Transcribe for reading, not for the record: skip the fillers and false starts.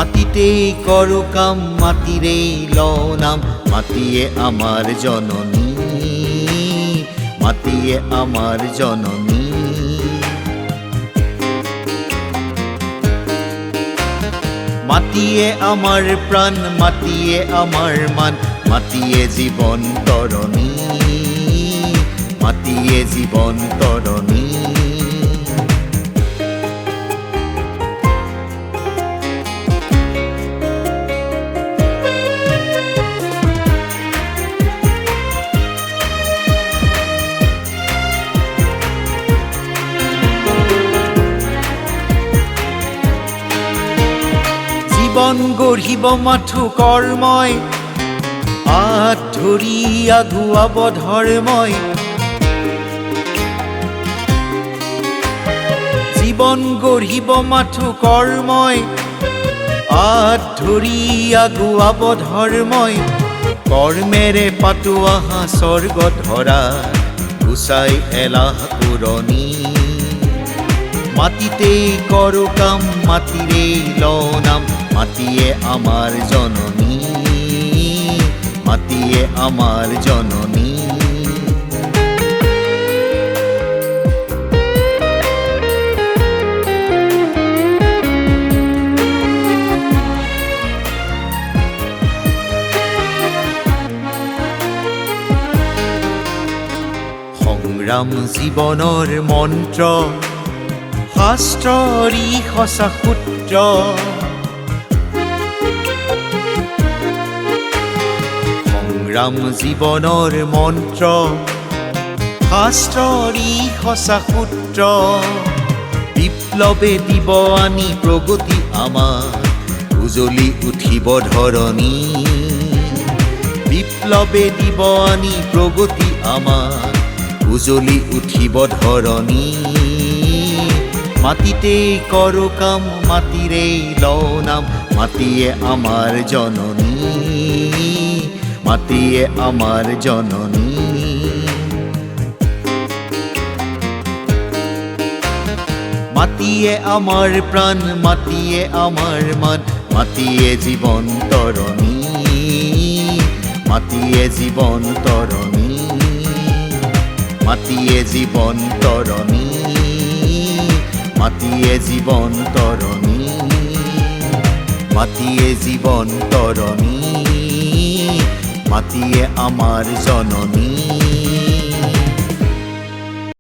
মাটিতেই করো কাম মাটিরেই লও নাম মাটিয়ে আমার জননী মাটিয়ে আমার জননী মাটিয়ে আমার প্রাণ মাটিয়ে আমার মান মাটিয়ে জীবন তরণী মাটিয়ে জীবন তরণী জীবন গঢ়িব মাথো কৰ্মই আঁত ধৰি আগুৱাব ধৰ্মই জীবন গঢ়িব মাথো কৰ্মই আঁত ধৰি আগুৱাব ধৰ্মই কৰ্মেৰে পাতো আহা স্বৰ্গ ধৰা গুচাই এলাহ পুৰণি মাটিতেই কৰো কাম মাটিৰেই লও নাম মাটিয়ে আমাৰ জননী মাটিয়ে আমাৰ জননী সংগ্ৰাম জীৱনৰ মন্ত্ৰ শাস্ত্ৰৰি সঁচা সূত্ৰ সংগ্ৰাম জীৱনৰ মন্ত্ৰ শাস্ত্ৰৰি সঁচা সূত্ৰ বিপ্লৱে দিব আনি প্ৰগতি আমাৰ উজলি উঠিব ধৰণী বিপ্লৱে দিব আনি প্ৰগতি আমাৰ উজলি উঠিব ধৰণী মাটিতেই করো কাম মাটিরেই লও নাম মাটিয়ে আমার জননী মাটিয়ে আমার জননী মাটিয়ে আমার প্রাণ মাটিয়ে আমার মান মাটিয়ে জীবন তরণী মাটিয়ে জীবন তরণী মাটিয়ে জীবন তরণী মাটিয়ে জীবন তরণী মাটিয়ে জীবন তরণী মাটিয়ে আমার জননী।